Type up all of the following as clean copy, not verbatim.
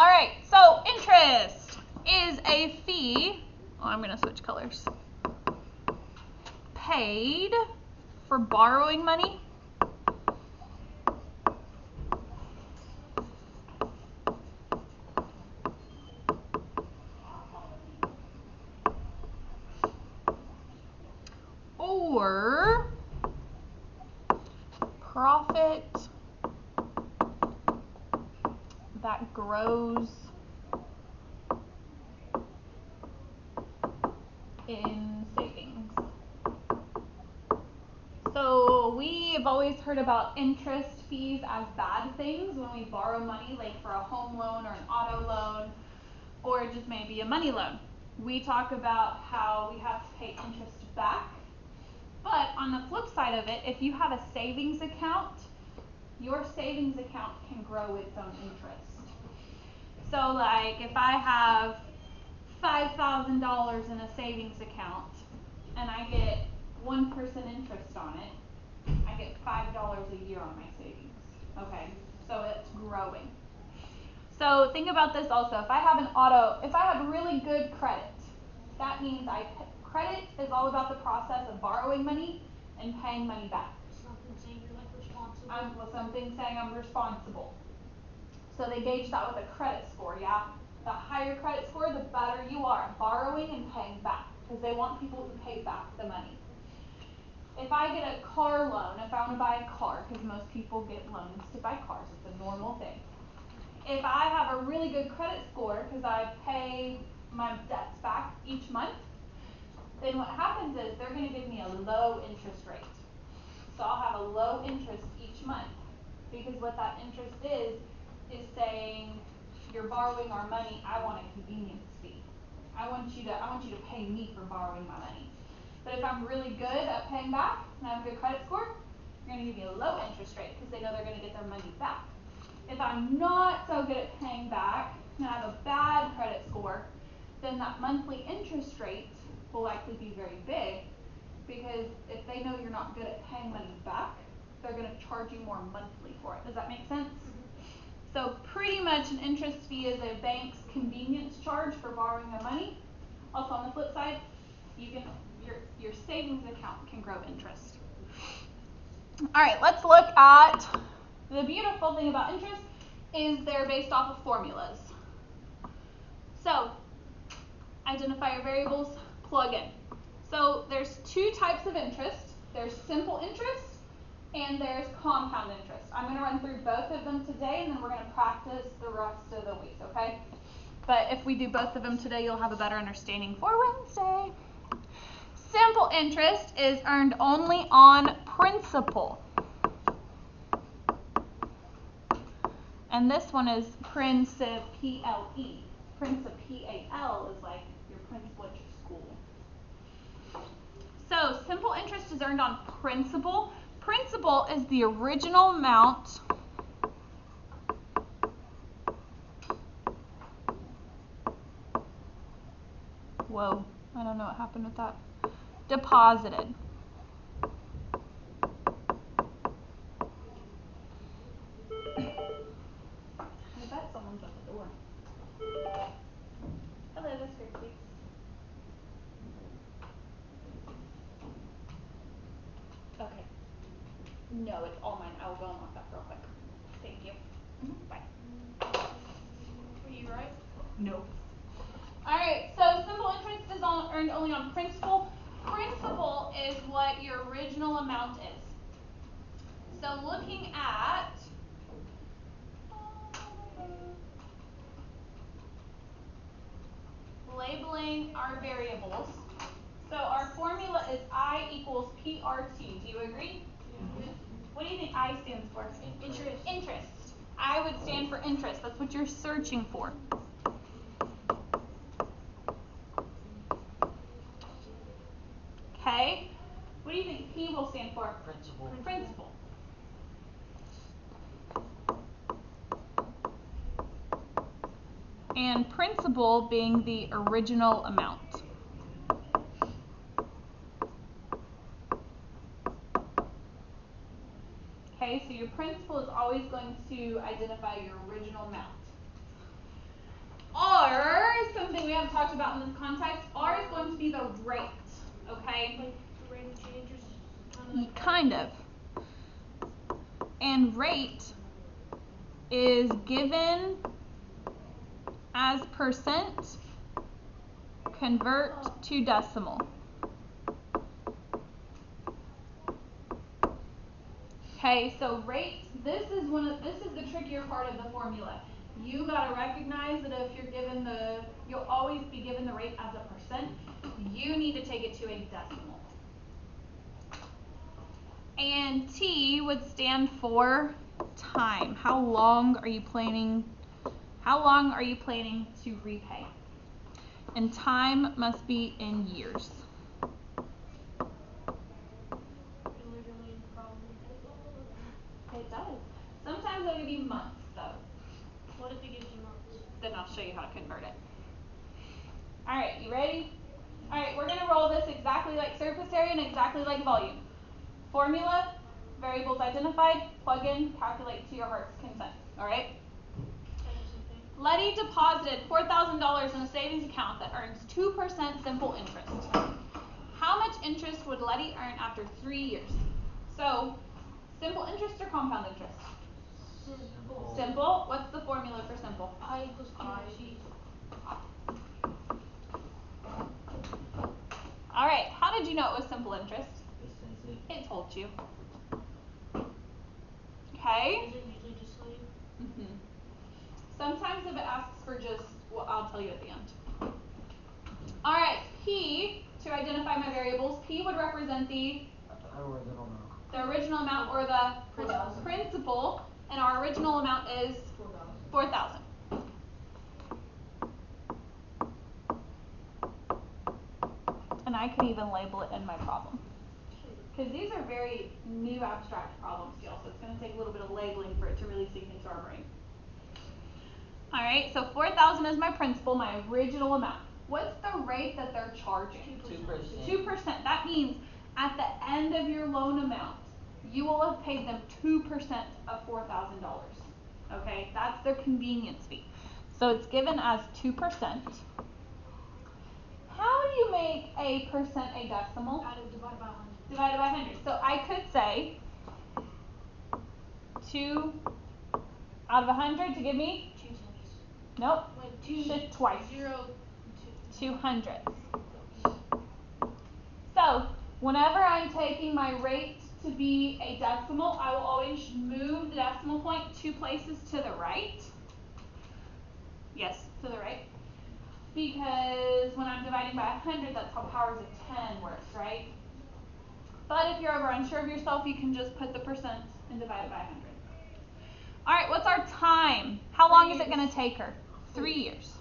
All right, so interest is a fee. Oh, I'm going to switch colors. Paid for borrowing money or profit that grows in savings. So we've always heard about interest fees as bad things when we borrow money, like for a home loan or an auto loan, or just maybe a money loan. We talk about how we have to pay interest back. But on the flip side of it, if you have a savings account, your savings account can grow its own interest. So like if I have $5,000 in a savings account and I get 1% interest on it, I get $5 a year on my savings. Okay, so it's growing. So think about this also. If I have really good credit, that means credit is all about the process of borrowing money and paying money back. Something saying you're like responsible. Something saying I'm responsible. So they gauge that with a credit score, yeah? The higher credit score, the better you are at borrowing and paying back, because they want people to pay back the money. If I get a car loan, if I want to buy a car, because most people get loans to buy cars, it's a normal thing. If I have a really good credit score, because I pay my debts back each month, then what happens is they're going to give me a low interest rate. So I'll have a low interest each month, because what that interest is saying you're borrowing our money, I want a convenience fee. I want you to pay me for borrowing my money. But if I'm really good at paying back and I have a good credit score, you're going to give me a low interest rate because they know they're going to get their money back. If I'm not so good at paying back and I have a bad credit score, then that monthly interest rate will likely be very big, because if they know you're not good at paying money back, they're going to charge you more monthly for it. Does that make sense? So pretty much an interest fee is a bank's convenience charge for borrowing their money. Also on the flip side, your savings account can grow interest. All right, let's look at the beautiful thing about interest is they're based off of formulas. So identify your variables, plug in. So there's two types of interest. There's simple interest and there's compound interest. I'm going to run through both of them today, and then we're going to practice the rest of the week, okay? But if we do both of them today, you'll have a better understanding for Wednesday. Simple interest is earned only on principal. And this one is Principal, P-L-E. Principal, P-A-L, is like your principal at your school. So simple interest is earned on principal. Principal is the original amount whoa, I don't know what happened with that. Deposited. I bet someone's at the door. Hello, this is Gracie. Okay. No, it's all mine. I will go and lock that real quick. Thank you. Bye. Were you right? No. Alright, so simple interest is earned only on principal. Principal is what your original amount is. So looking at labeling our variables. So our formula is I equals PRT. Do you agree? Yeah. What do you think I stands for? Interest. Interest. I would stand for interest. That's what you're searching for. Okay. What do you think P will stand for? Principal. Principal. And principal being the original amount. Okay, so your principal is always going to identify your original amount. R, something we haven't talked about in this context, R is going to be the rate, okay? Like the rate of change or Kind of. And rate is given as percent, convert to decimal. Okay, so rate, this is the trickier part of the formula. You gotta recognize that if you're given you'll always be given the rate as a percent. You need to take it to a decimal. And T would stand for time. How long are you planning to repay? And time must be in years. It does. Sometimes it'll give you months though. What if it gives you months? Then I'll show you how to convert it. Alright, you ready? Alright, we're gonna roll this exactly like surface area and exactly like volume. Formula, variables identified, plug in, calculate to your heart's content. Alright? Letty deposited $4,000 in a savings account that earns 2% simple interest. How much interest would Letty earn after 3 years? So, simple interest or compound interest? Simple. Simple. What's the formula for simple? I equals QC. Alright, how did you know it was simple interest? It told you. Okay? Is it usually just so you? Sometimes if it asks for just, well, I'll tell you at the end. Alright, P, to identify my variables, P would represent the original amount or the principal, and our original amount is 4,000. And I could even label it in my problem. Because these are very new abstract problems, y'all, so it's going to take a little bit of labeling for it to really sink into our brain. Alright, so 4,000 is my principal, my original amount. What's the rate that they're charging? 2%. 2%. That means at the end of your loan amount, you will have paid them 2% of $4,000. Okay, that's their convenience fee. So it's given as 2%. How do you make a percent a decimal? Divide by 100. Divided by 100. So I could say 2 out of 100 to give me? 2 tenths. Nope. Like 2. Shift twice. 0. 200. So whenever I'm taking my rate to be a decimal, I will always move the decimal point 2 places to the right. Yes, to the right. Because when I'm dividing by 100, that's how powers of 10 works, right? But if you're ever unsure of yourself, you can just put the percent and divide it by 100. Alright, what's our time? How long is it going to take her? 3 years.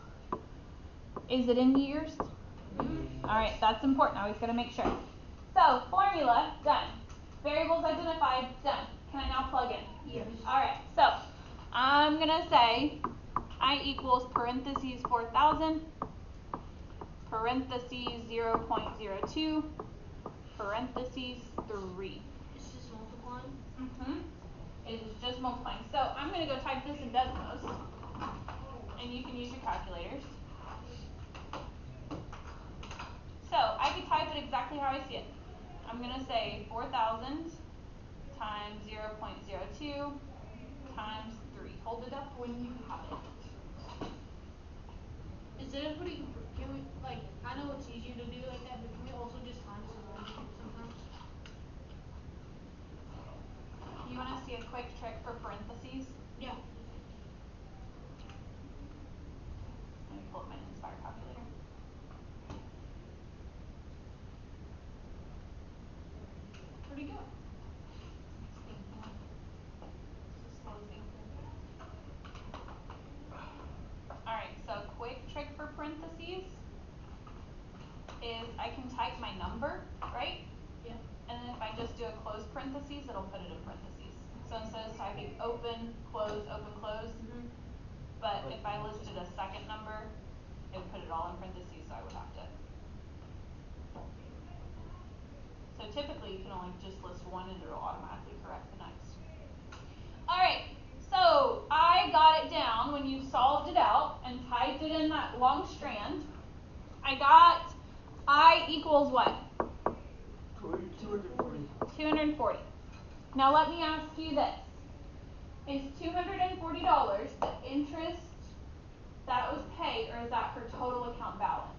Is it in years? Alright, that's important. Always got to make sure. So, formula, done. Variables identified, done. Can I now plug in? Yes. Alright, so I'm going to say I equals parentheses 4,000, parentheses 0.02, parentheses 3. It's just multiplying? It is just multiplying. So I'm going to go type this in Desmos, and you can use your calculators. So I can type it exactly how I see it. I'm going to say 4,000 times 0.02 times 3. Hold it up when you have it. Instead of putting, can we, like, I know it's easier to do it like that, but can we also just times it sometimes? You want to see a quick trick for parentheses? Yeah. Let me pull up my Inspire calculator. Where'd he go? Alright, so quick trick for parentheses is I can type my number, right? Yeah. And then if I just do a close parentheses, it'll put it in parentheses. So instead of typing open, close, but if I listed a second number, it would put it all in parentheses, so I would have to. So typically you can only just list one and it'll automatically correct the next. Alright, so I got it down when you solved it out and typed it in that long strand, I got I equals what? 240. 240. Now let me ask you this. Is $240 the interest that was paid, or is that her total account balance?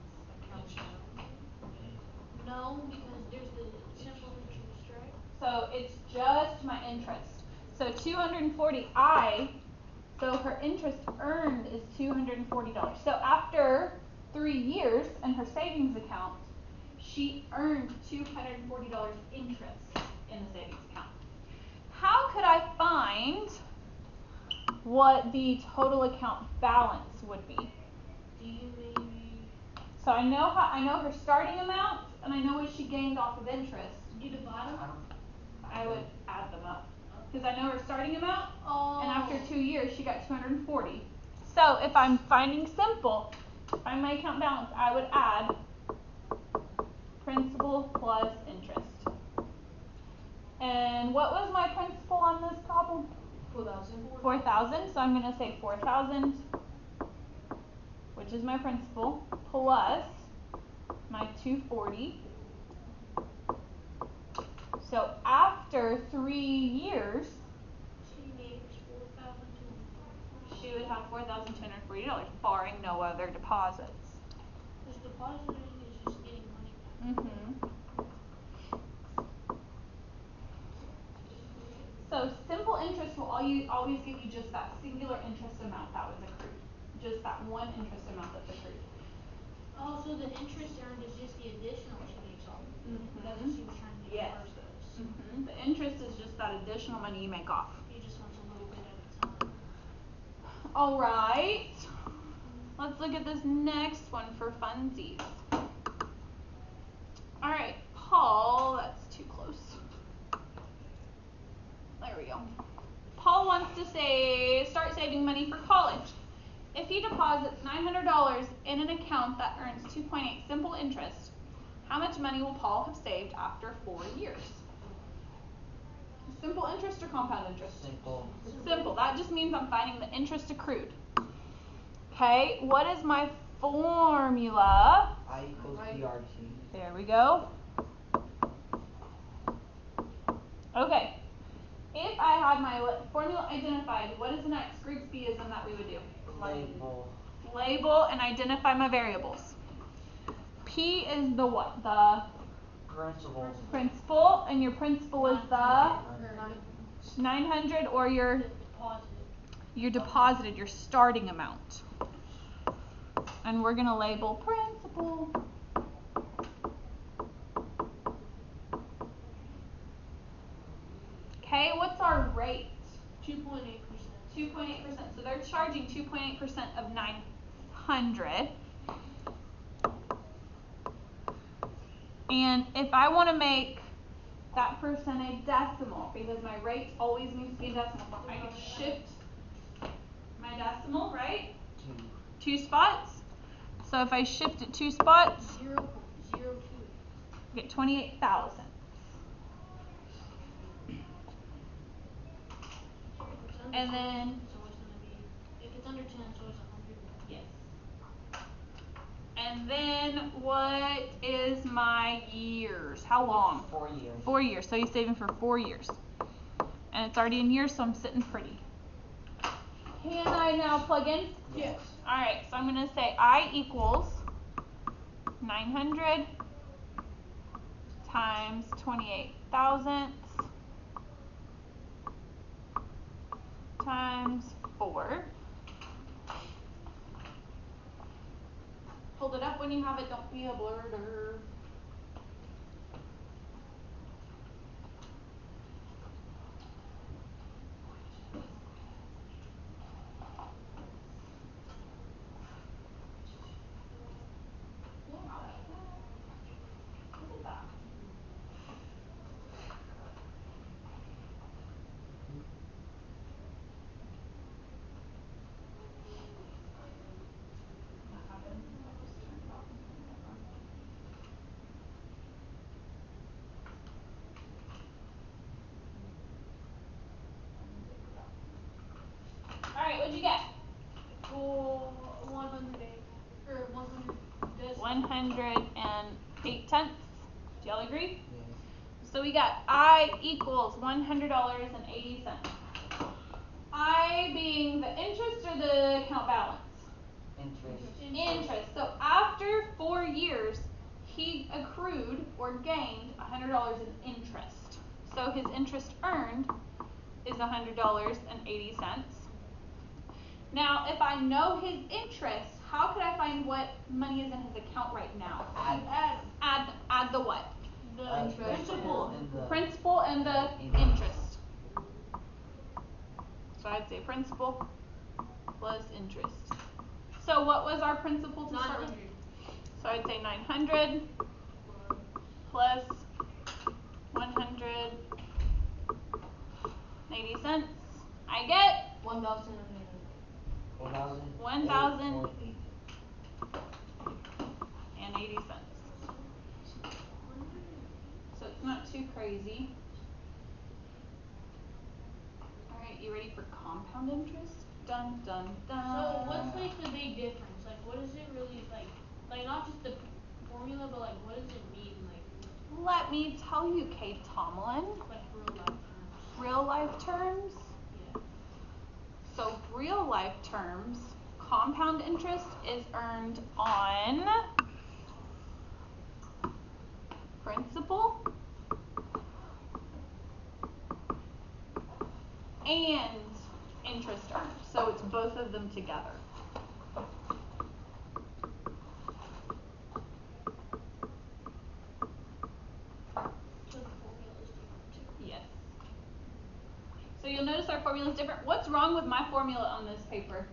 No, because there's the simple interest, right? So it's just my interest. So 240 so her interest earned is $240. So after 3 years in her savings account, she earned $240 interest in the savings account. How could I find what the total account balance would be? Do you maybe So I know her starting amount, and I know what she gained off of interest. do the bottom? I would add them up, because I know her starting amount, Oh. and after 2 years she got 240. So if I'm finding simple, find my account balance, I would add principal plus interest. And what was my principal on this problem? 4,000. 4,000. So I'm going to say 4,000, which is my principal, plus my 240. So after 3 years, She made $4,240. she would have $4,240, barring no other deposits. Because depositing is just getting money back. Mm-hmm. So simple interest will always give you just that singular interest amount that was accrued. Just that one interest amount that's accrued. Oh, so the interest earned is just the additional she makes off. That's what she was trying to do Yes. first. Mm-hmm. The interest is just that additional money you make off. He just wants a little bit at a time. Alright. Let's look at this next one for funsies. Alright, Paul, that's too close. There we go. Paul wants to start saving money for college. If he deposits $900 in an account that earns 2.8 simple interest, how much money will Paul have saved after 4 years? Simple interest or compound interest? Simple. Simple. That just means I'm finding the interest accrued. Okay, what is my formula? I equals PRT. There we go. Okay. If I had my formula identified, what is the next Greek theism that we would do? Label. Label and identify my variables. P is the what? The principal, and your principal is the 900, or your deposited, your starting amount. And we're going to label principal. Okay, what's our rate? 2.8%. 2.8%. So they're charging 2.8% of 900. And if I want to make that percent a decimal, because my rate always needs to be a decimal form, I can shift my decimal, right? 2 spots. So if I shift it 2 spots, 0.02. I get 28,000. And then, So it's gonna be, if it's under 10, so it's 100. yes. And then what is my years? How long? 4 years. 4 years. So he's saving for 4 years. And it's already in years, so I'm sitting pretty. Can I now plug in? Yes. Alright, so I'm going to say I equals 900 times 28 thousandths times 4. Hold it up when you have it, don't be a blurter. 108 cents. Do y'all agree? Yes. So we got I equals $100.80. I being the interest or the account balance? Interest. So after 4 years, he accrued or gained $100 in interest. So his interest earned is $100.80. Now, if I know his interest, how could I find what money is in his account right now? Add the what? The principal. Principal and the interest. So I'd say principal plus interest. So what was our principal to start with? 900. So I'd say 900 plus 180 cents. I get 1,080 cents. So it's not too crazy. Alright, you ready for compound interest? Dun dun dun. So what's like the big difference? Like what is it really like not just the formula, but like what does it mean? Like let me tell you, Kate Tomlin. Like real life terms. Real life terms? Yeah. So real life terms, compound interest is earned on principal and interest earned. So it's both of them together. So the formula is different too. Yes. So you'll notice our formula is different. What's wrong with my formula on this paper?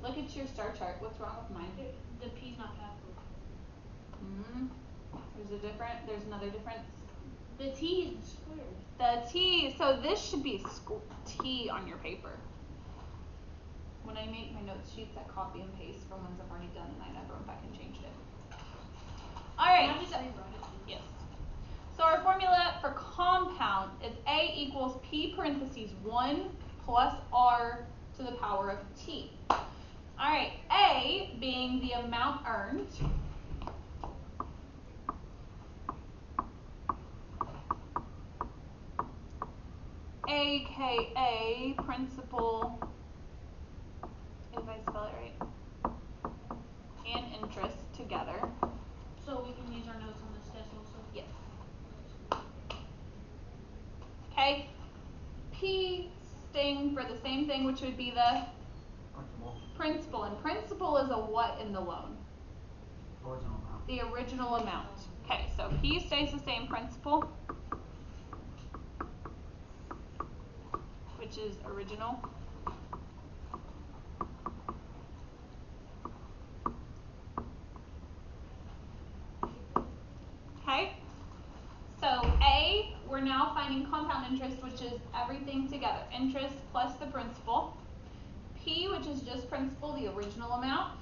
Look at your star chart. What's wrong with mine? The P's not capital. There's another difference. The T is squared. The T, so this should be T on your paper. When I make my notes sheets, I copy and paste from ones I've already done, and I never went back and changed it. Alright. Can I just rewrite it? Yes. So our formula for compound is A equals P parentheses 1 plus R to the power of T. Alright, A being the amount earned. AKA principal, if I spell it right, and interest together. So we can use our notes on this test also? Yes. Okay. P staying for the same thing, which would be the principal. And principal is a what in the loan? Original amount. The original amount. Okay, so P stays the same, principal, which is original. Okay. So A, we're now finding compound interest, which is everything together. Interest plus the principal. P, which is just principal, the original amount.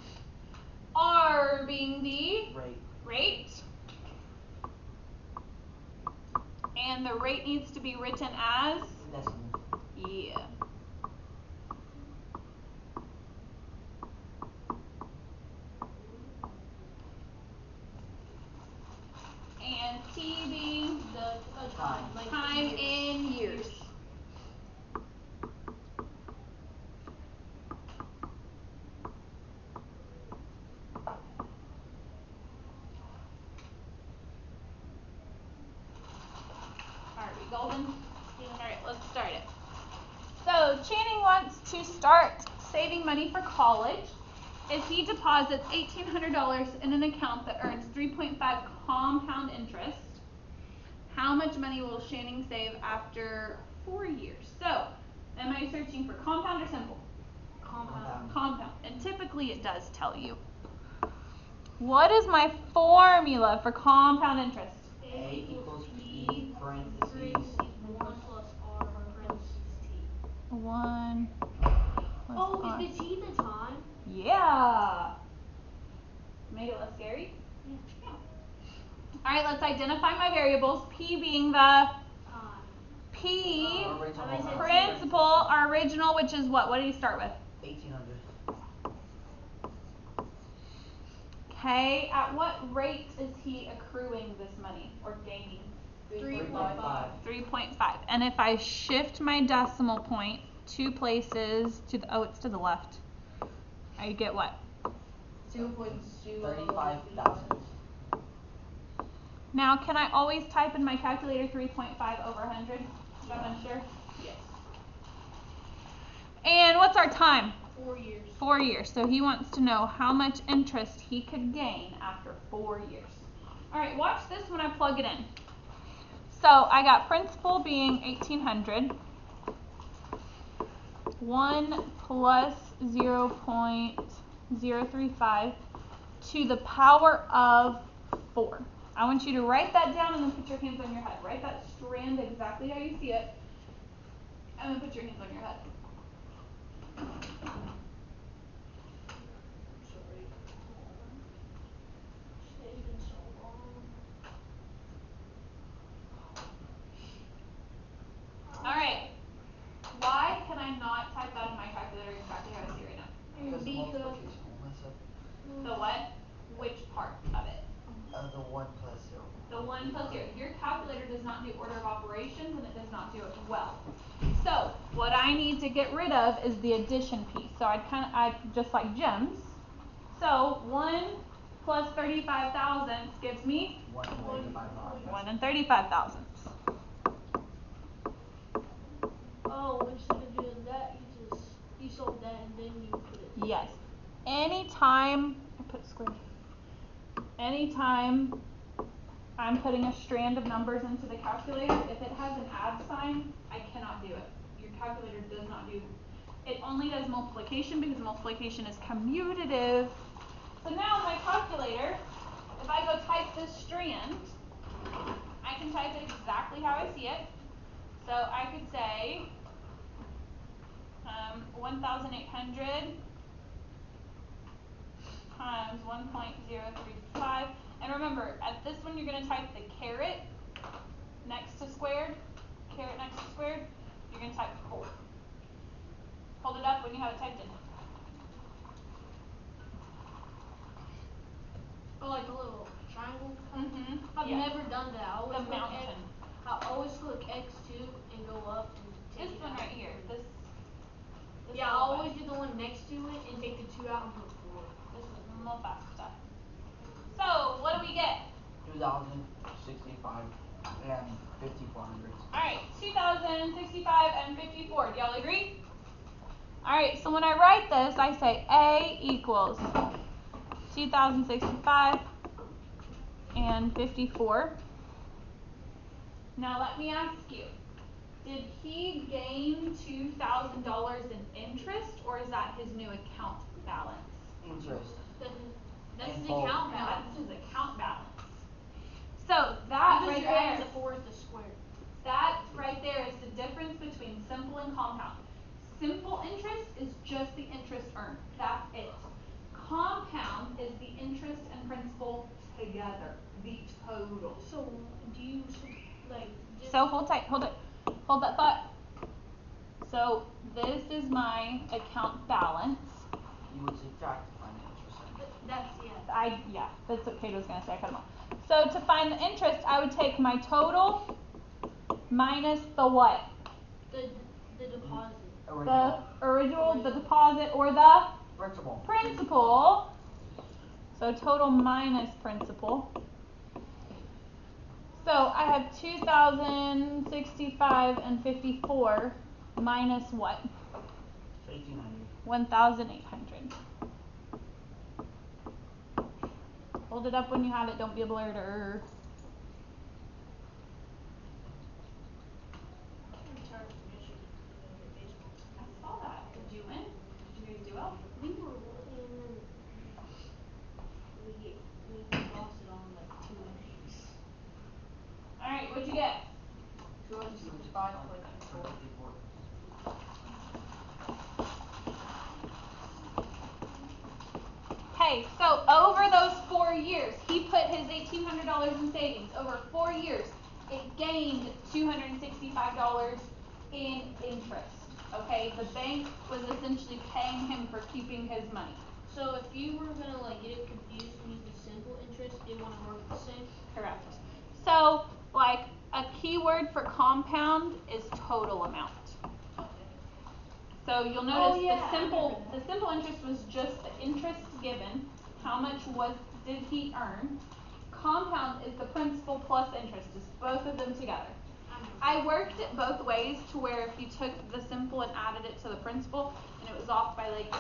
R being the rate. And the rate needs to be written as? Decimal. Yeah. And T being The time. Like time in years. Alright, we golden? Yeah. Alright, let's start it. So Channing wants to start saving money for college. If he deposits $1,800 in an account that earns 3.5 compound interest, how much money will Channing save after 4 years? So, am I searching for compound or simple? Compound. And typically it does tell you. What is my formula for compound interest? A equals P parentheses 1 plus R parentheses T. 1 plus R. Is the T the time? Yeah. Make it less scary? Yeah. Alright, let's identify my variables. P being the Time. P original. principal, our original, which is what? What did he start with? 1800. Okay, at what rate is he accruing this money or gaining? 3.5. 3.5. And if I shift my decimal point 2 places to the, it's to the left, I get what? 35,000. Now, can I always type in my calculator 3.5 over 100? Is that unsure? Yes. And what's our time? 4 years. 4 years. So he wants to know how much interest he could gain after 4 years. All right, watch this when I plug it in. So I got principal being 1,800. 1 plus 0.035 to the power of 4. I want you to write that down and then put your hands on your head. Write that strand exactly how you see it. And then put your hands on your head. Sorry. It's taking so long. Alright. Why can I not type that in my calculator exactly how I see right now? Because multiplication will mess up. The what? Which part of it? The 1 plus 0. The 1 plus 0. Your calculator does not do order of operations and it does not do it well. So, what I need to get rid of is the addition piece. So I'd just like Jim's. So 1 plus 35 thousandths gives me 1 and 35,000. 1 and 35 thousandths. Oh, instead of doing that, you sold that and then you put it. Yes. Anytime I'm putting a strand of numbers into the calculator, if it has an add sign, I cannot do it. Your calculator does not do it. Only does multiplication because multiplication is commutative. So now my calculator, if I go type this strand, I can type it exactly how I see it. So I could say 1,800 times 1.035. And remember, at this one you're going to type the caret next to squared. Caret next to squared. You're going to type 4. Hold it up when you have it typed in. Oh, like a little triangle? Mm-hmm. I've never done that. I always The click mountain. X. I always click X2 and go up and take This it one out. right here. This Yeah, I little always button. do the one next to it and take the 2 out and put 4. This is more faster. So, what do we get? 2,065 and 54 hundredths. Alright, 2,065 and 54. Do y'all agree? Alright, so when I write this, I say A equals 2,065 and 54. Now let me ask you, did he gain $2,000 in interest, or is that his new account balance? Interest. That's And his both. account No, balance. that's his account balance. So that Because right you're adding there, the 4 with the square. that right there is the difference between simple and compound. Simple interest is just the interest earned. That's it. Compound is the interest and principal together, the total. So, do you, like, just... So hold tight, hold that thought. So this is my account balance. You would subtract to find the interest. That's what Kate was gonna say, I cut him off. So to find the interest, I would take my total minus the what? The deposit. The deposit, or the Principal. So total minus principal. So I have 2,065 and 54 minus what? 1,800. 1,800. Hold it up when you have it, don't be a blurter. I saw that. Did you win? Did you guys do well? We were winning, and then we lost it on like 2 innings. Alright, what'd you get? 265 and 54. Okay, so over those 4 years, he put his $1,800 in savings. Over 4 years, it gained $265 in interest. Okay, the bank was essentially paying him for keeping his money. So if you were gonna like get it confused and use the simple interest, it wouldn't work the same? Correct. So, like, a keyword for compound is total amount. So you'll notice the simple interest was just the interest given. How much did he earn? Compound is the principal plus interest, is both of them together. I worked it both ways to where if you took the simple and added it to the principal and it was off by like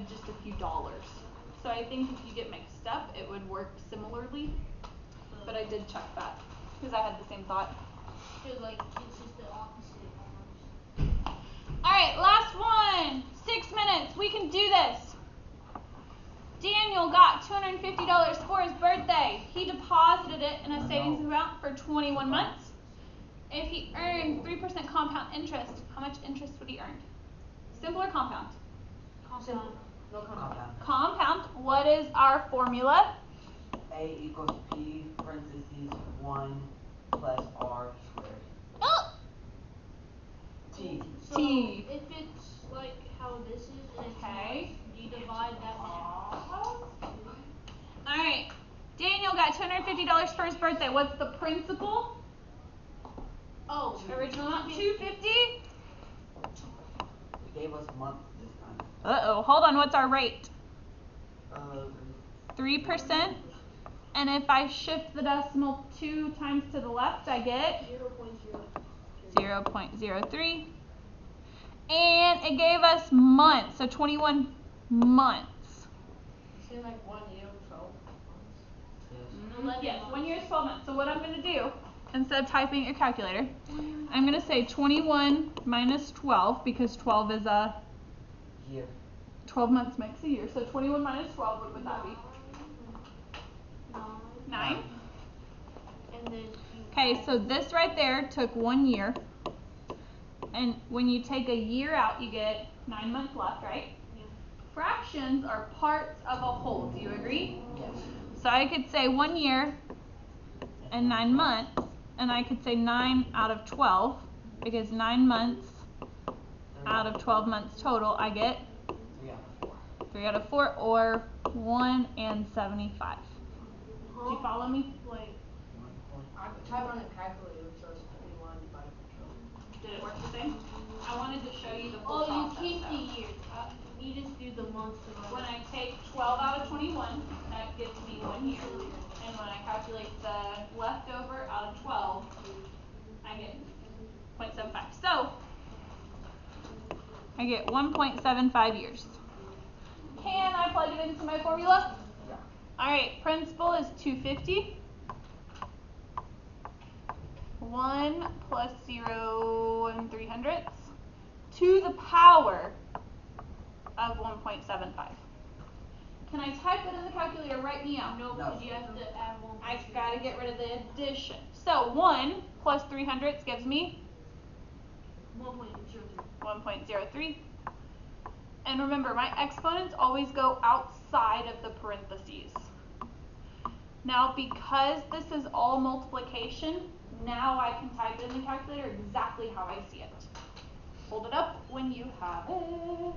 just a few dollars. So I think if you get mixed up, it would work similarly. But I did check that because I had the same thought. Cause like it's just the opposite almost. Alright, last one. 6 minutes. We can do this. Daniel got $250 for his birthday. He deposited it in a savings account for 21 months. If he earned 3% compound interest, how much interest would he earn? Simple or compound? Compound. No compound. Compound. What is our formula? A equals P parentheses 1 plus R squared. Oh! T. So T. if it's like how this is and it's Okay. do you divide that by Alright. Daniel got $250 for his birthday. What's the principal? Oh, Original amount $250. It gave us month this time. Uh-oh. Hold on. What's our rate? 3%. 3%. And if I shift the decimal 2 times to the left, I get 0.03. And it gave us months, so 21 months. Seems like 1 year, 12 months. Yes, 1 year is 12 months. So what I'm going to do, instead of typing your calculator, I'm going to say 21 minus 12, because 12 is a Year. 12 months makes a year. So 21 minus 12, what would that be? 9. And then Okay, so this right there took 1 year. And when you take a year out, you get 9 months left, right? Yeah. Fractions are parts of a whole. Do you agree? Yes. So I could say 1 year and 9 months, and I could say 9 out of 12, because 9 months out of 12 months total, I get 3 out of 4. 3 out of 4, or 1 and 75. Do you follow me? Like I could type on a calculator, so it's 21 divided by 12. Did it work the same? I wanted to show you the full you process. keep though. the years. You just do the months When I take 12 out of 21, that gives me 1 year. And when I calculate the leftover out of 12, I get 0.75. So, I get 1.75 years. Can I plug it into my formula? Yeah. Alright, principal is 250. 1 plus 0 3/100 to the power of 1.75. Can I type it in the calculator right now? No, because you have to add 1. I gotta get rid of the addition. So 1 plus 3/100 gives me 1.03. 1.03. And remember, my exponents always go outside of the parentheses. Now, because this is all multiplication, now I can type it in the calculator exactly how I see it. Hold it up when you have it.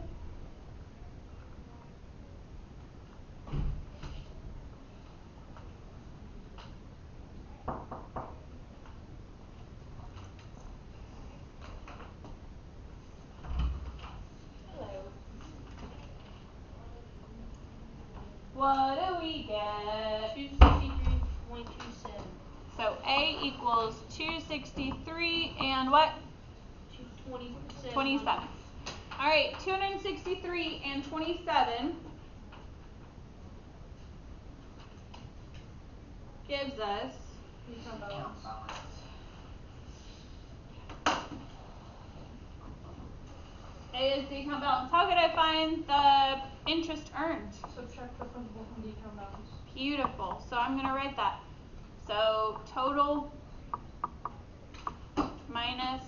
What do we get? 263.27. So A equals 263 and what? 27. Alright, 263 and 27 gives us Account balance. A is the account balance. How could I find the interest earned? Subtract the principal from the account balance. Beautiful. So I'm going to write that. So total minus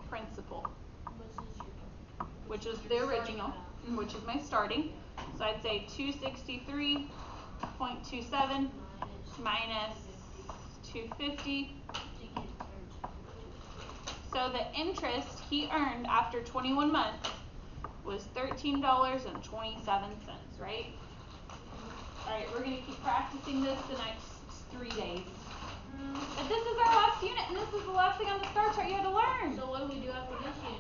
principal, which is the original, which is my starting. So I'd say 263.27 minus 250. So the interest he earned after 21 months was $13.27, right? Alright, we're gonna keep practicing this the next 3 days. But this is our last unit, and this is the last thing on the star chart you had to learn. So what do we do after this unit?